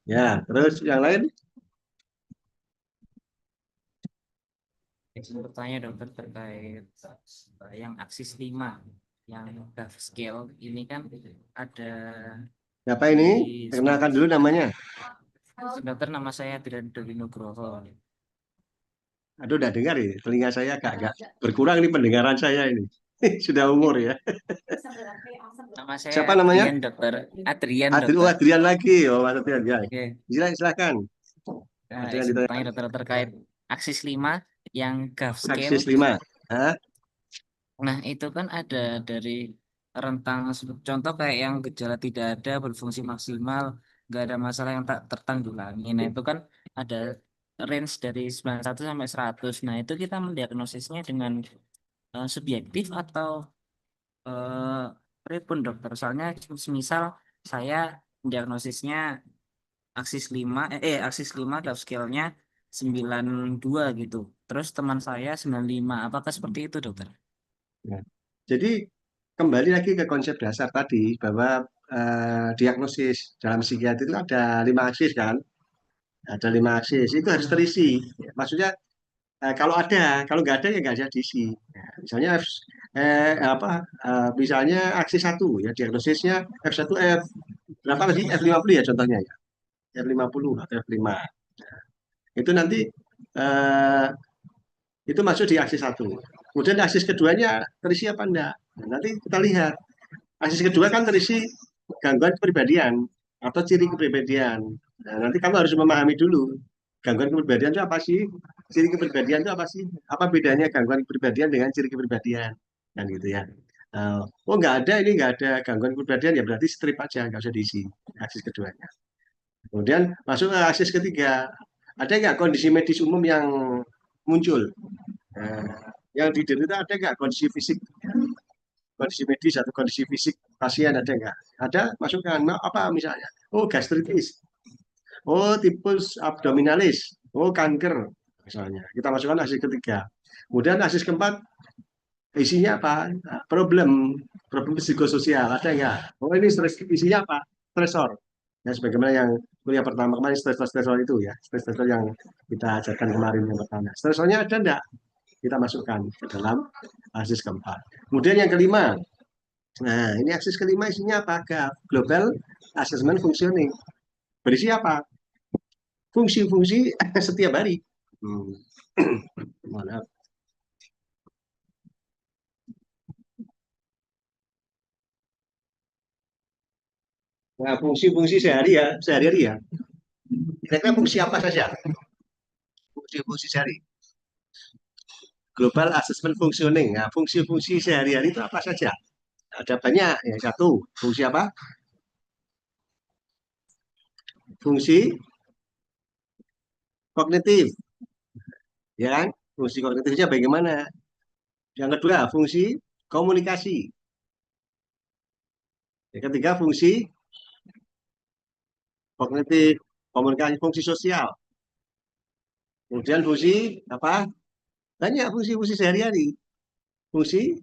Ya, terus yang lain Izin bertanya dokter terkait yang aksis 5 yang graph scale ini kan ada siapa di ini? Kenalkan dulu namanya. dokter, nama saya Dodi Nugroho. Aduh, udah dengar ya, telinga saya agak berkurang nih pendengaran saya ini. Sudah umur ya. Nama saya Siapa namanya? Adrian dokter. Adrian Oh, dokter. Adrian lagi. Oh, Mas Adrian ya. Oke. Silakan. Nah, Adrian izin bertanya ditanya. dokter terkait aksis 5 yang graph scale. Aksis 5. Hah? Nah, itu kan ada dari rentang contoh kayak yang gejala tidak ada, berfungsi maksimal, nggak ada masalah yang tak tertanggulangi. Nah, itu kan ada range dari 91 sampai 100. Nah, itu kita mendiagnosisnya dengan subjektif atau pripun dokter. Soalnya misal saya diagnosisnya aksis 5 graph scale-nya 92 gitu. Terus teman saya 95. Apakah seperti itu, dokter? Ya. Jadi kembali lagi ke konsep dasar tadi bahwa diagnosis dalam psikiatri itu ada 5 aksis kan, ada 5 aksis itu harus terisi. Maksudnya kalau ada, kalau nggak ada ya nggak ada diisi. Ya, misalnya misalnya aksis 1 ya diagnosisnya F1 F berapa tadi F50 ya contohnya ya F50 atau F5 itu nanti eh, itu masuk di aksis 1. Kemudian aksis keduanya terisi apa enggak? Nah, nanti kita lihat. Aksis kedua kan terisi gangguan kepribadian atau ciri kepribadian. Nah, nanti kamu harus memahami dulu gangguan kepribadian itu apa sih? Ciri kepribadian itu apa sih? Apa bedanya gangguan kepribadian dengan ciri kepribadian? Kan gitu ya. Oh nggak ada ini nggak ada gangguan kepribadian ya berarti strip aja nggak usah diisi aksis keduanya. Kemudian masuk ke aksis ketiga. Ada nggak kondisi medis umum yang muncul? Yang diderita ada nggak kondisi fisik, kondisi medis atau kondisi fisik pasien ada nggak? Ada, masukkan. Nah, apa misalnya? Oh, gastritis. Oh, tipus abdominalis. Oh, kanker misalnya. Kita masukkan aksis ketiga. Kemudian aksis keempat isinya apa? Nah, problem psikososial ada nggak? Oh, ini stres, isinya apa? Stresor. Ya, sebagaimana yang kuliah pertama kemarin stresor itu ya, stresor yang kita ajarkan kemarin yang pertama. Stresornya ada nggak? Kita masukkan ke dalam aksis keempat. Kemudian yang kelima, nah ini aksis kelima isinya apa? Global Assessment Functioning. Berisi apa? Fungsi-fungsi setiap hari. Hmm. Maaf. Nah, fungsi-fungsi sehari-hari ya. Kira-kira fungsi apa saja? Fungsi-fungsi sehari. Global Assessment Functioning. Nah, fungsi-fungsi sehari-hari itu apa saja? Ada banyak. Yang satu, fungsi apa? Fungsi kognitif. Ya kan? Fungsi kognitifnya bagaimana? Yang kedua, fungsi komunikasi. Yang ketiga, fungsi kognitif, komunikasi, fungsi sosial. Kemudian fungsi apa? Banyak fungsi-fungsi sehari-hari. Fungsi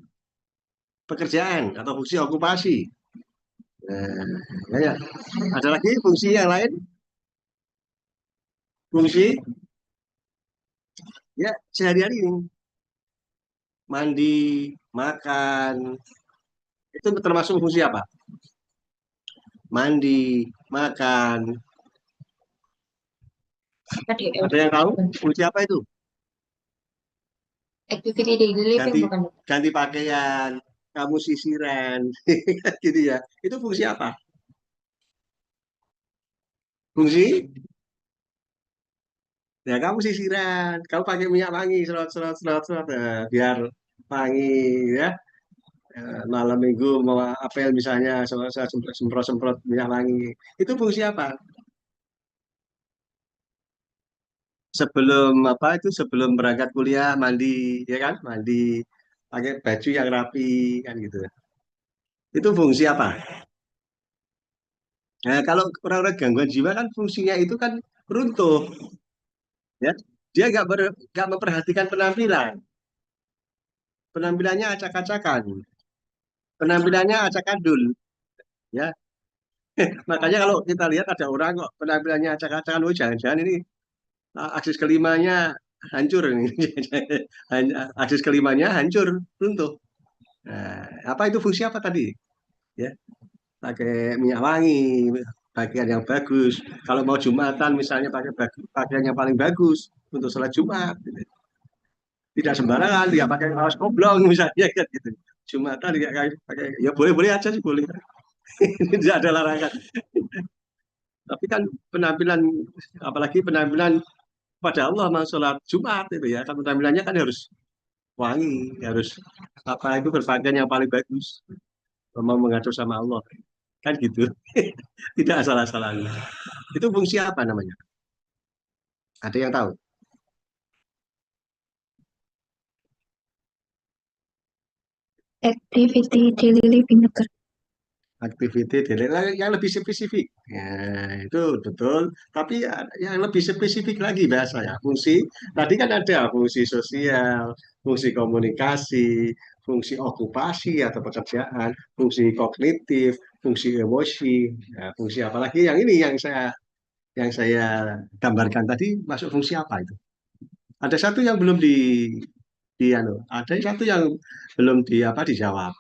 pekerjaan atau fungsi okupasi. Nah, ya. Ada lagi fungsi yang lain? Fungsi ya sehari-hari ini. Mandi, makan. Itu termasuk fungsi apa? Mandi, makan. Tadi Ada yang tahu fungsi apa itu? activity daily living Ganti bukan, dokter? ganti pakaian, kamu sisiran, gitu ya. Itu fungsi apa? Fungsi ya kamu sisiran, kamu pakai minyak wangi, serot serot serot serot, biar wangi ya. Malam minggu mau apel misalnya, saya semprot semprot minyak wangi. Itu fungsi apa? Sebelum apa itu? Sebelum berangkat kuliah mandi, ya kan? Mandi, pakai baju yang rapi, kan gitu. Itu fungsi apa? Nah, kalau orang-orang gangguan jiwa kan fungsinya itu kan runtuh, ya. Dia nggak memperhatikan penampilan. Penampilannya acak-acakan. Penampilannya acak-adul, ya. Makanya kalau kita lihat ada orang kok penampilannya acak-acakan, oh jangan-jangan ini aksis kelimanya hancur ini. Aksis kelimanya hancur, runtuh. Nah, apa itu fungsi apa tadi? Ya, pakai minyak wangi, pakaian yang bagus. Kalau mau Jumatan misalnya pakai pakaian yang paling bagus untuk sholat Jumat. Gitu. Tidak sembarangan dia pakai kaos koblong misalnya kan gitu. Jumatan dia pakai ya boleh-boleh aja sih boleh. Tidak ada larangan. Tapi kan penampilan apalagi penampilan pada Allah mau sholat Jumat itu ya kan penampilannya kan harus wangi, harus apa itu berpakaian yang paling bagus mau mengacu sama Allah kan gitu. Tidak asal-asalan. Itu fungsi apa namanya? Ada yang tahu? Activity daily living, dokter. Activity yang lebih spesifik. Ya, itu betul. Tapi yang lebih spesifik lagi bahasa ya. Fungsi tadi kan ada fungsi sosial, fungsi komunikasi, fungsi okupasi atau pekerjaan, fungsi kognitif, fungsi emosi, ya, fungsi apa lagi? Yang ini yang saya gambarkan tadi masuk fungsi apa itu? Ada satu yang belum ada satu yang belum dijawab.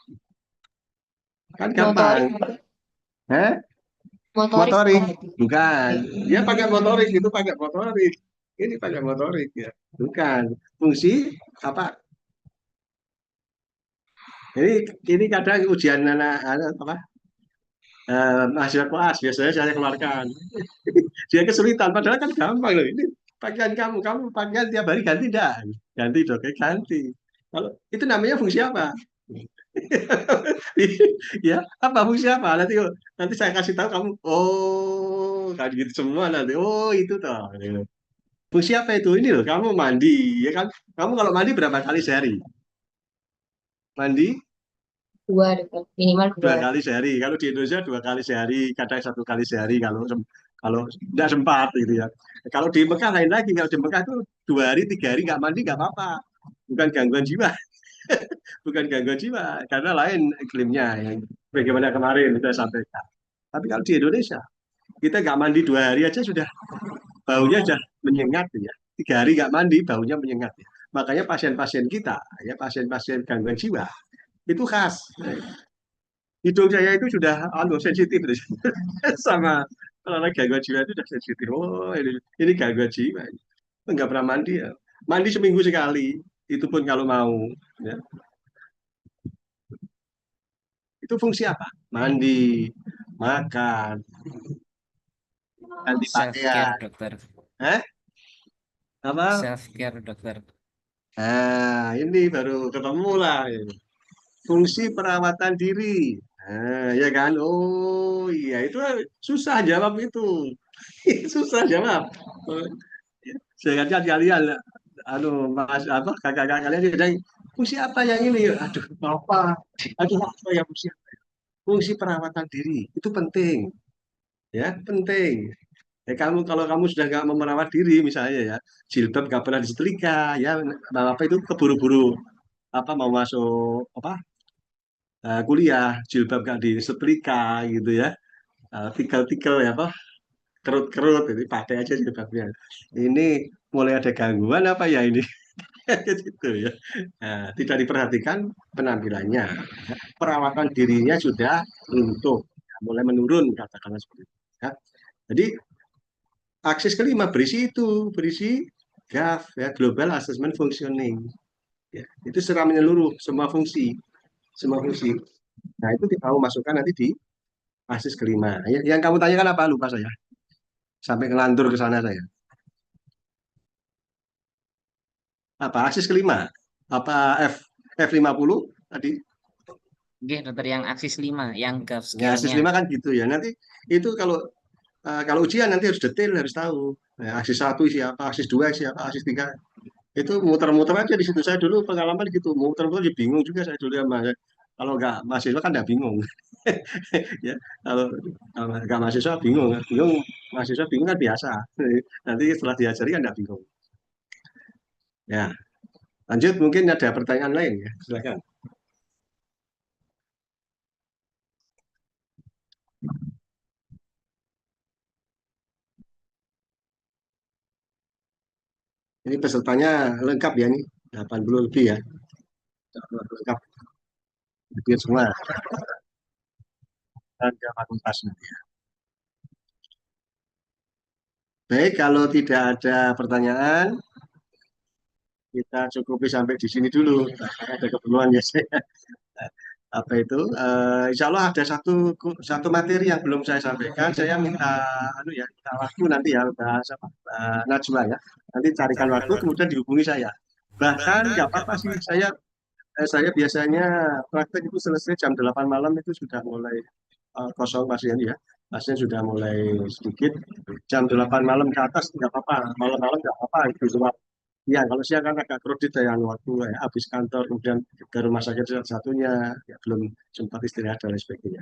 Kan gampang. Motorik, Eh? motorik Motorik, bukan, dokter? bukan. Oke. Dia pakai motorik, itu pakai motorik. Ini pakai motorik ya. Bukan. Fungsi apa? Ini kadang ujian anak apa? Mahasiswa kelas biasanya saya keluarkan. Dia kesulitan, padahal kan gampang loh. Ini pakaian kamu pakaian tiap hari ganti enggak? Ganti dong, ganti. Kalau itu namanya fungsi apa? Ya, apa fungsi apa? Nanti saya kasih tahu kamu. Oh, kan gitu semua nanti. Oh, itu toh. Fungsi apa itu? Ini loh, kamu mandi, ya kan? Kamu kalau mandi berapa kali sehari? Mandi dua dokter, minimal dua. 2 kali sehari. Kalau di Indonesia 2 kali sehari, kadang 1 kali sehari kalau tidak sempat gitu ya. Kalau di Mekah lain lagi. Kalau di Mekah itu 2 hari, 3 hari nggak mandi nggak apa-apa. Bukan gangguan jiwa, bukan gangguan jiwa, karena lain iklimnya yang bagaimana kemarin kita sampaikan. Tapi kalau di Indonesia kita nggak mandi 2 hari aja sudah baunya sudah menyengat ya. 3 hari nggak mandi baunya menyengat ya. Makanya pasien-pasien kita ya pasien-pasien gangguan jiwa itu khas. Hidung saya itu sudah sensitif gitu. Sama kalau gangguan jiwa itu sudah sensitif. Oh ini gangguan jiwa. Enggak pernah mandi ya. Mandi seminggu sekali. Itu pun kalau mau. Ya. Itu fungsi apa? Mandi, makan, ganti Self care pakaian. dokter. Hah? Apa? Self care dokter. Nah, ini baru ketemu lah. Fungsi perawatan diri. Nah, ya kan? Oh, iya itu susah jawab itu. Susah jawab. Oh, saya kata kalian, mas apa kakak-kakak kalian sedang fungsi apa yang ini? Aduh, apa? Aduh, apa ya fungsi? Fungsi perawatan diri itu penting, ya penting. Ya kamu kalau kamu sudah nggak mau merawat diri misalnya ya, jilbab nggak pernah disetrika, ya apa itu keburu-buru apa mau masuk apa kuliah jilbab nggak disetrika gitu ya, tikel-tikel ya apa kerut-kerut jadi pakai aja jilbabnya. Ini mulai ada gangguan apa ya ini? Gitu ya. Nah, tidak diperhatikan penampilannya, perawatan dirinya sudah runtuh, ya, mulai menurun katakanlah seperti itu. Ya. Jadi akses kelima berisi itu, berisi GAF ya, Global Assessment Functioning. Ya, itu secara menyeluruh semua fungsi, semua fungsi. Nah itu kamu masukkan nanti di akses kelima. Yang kamu tanyakan apa lupa saya, sampai ngelantur ke sana saya. Apa akses kelima? Apa F50 tadi? Oke, dokter yang aksis 5, yang GAF Ya akses scale-nya. 5 kan gitu ya. Nanti itu kalau ujian nanti harus detail, harus tahu. Ya, akses 1 siapa, akses 2 siapa, akses 3. Itu muter-muter aja di situ. Saya dulu pengalaman gitu, muter-muter jadi bingung juga saya dulu ya Mas. Kalau nggak mahasiswa kan nggak bingung. Ya, kalau nggak mahasiswa bingung, bingung mahasiswa bingung kan biasa. Nanti setelah diajari kan nggak bingung. Ya, lanjut mungkin ada pertanyaan lain ya, silakan. Ini pesertanya lengkap ya nih, 80 lebih ya, lengkap, lebih semua. Dan ke fakultas nanti. Baik, kalau tidak ada pertanyaan, kita cukupi sampai di sini dulu. Ada keperluan ya saya. Apa itu? Insya Allah ada satu materi yang belum saya sampaikan. Saya minta minta waktu nanti ya, Najwa ya. Nanti carikan waktu, kemudian dihubungi saya. Bahkan nggak apa-apa sih, saya biasanya praktek itu selesai jam 8 malam itu sudah mulai kosong pasien ya. Pasien sudah mulai sedikit. Jam 8 malam ke atas nggak apa-apa. Malam-malam nggak apa-apa. Itu cuma ya kalau siang kan agak kredit ya waktu ya, habis kantor kemudian ke rumah sakit satu-satunya ya, belum sempat istirahat dan lain sebagainya.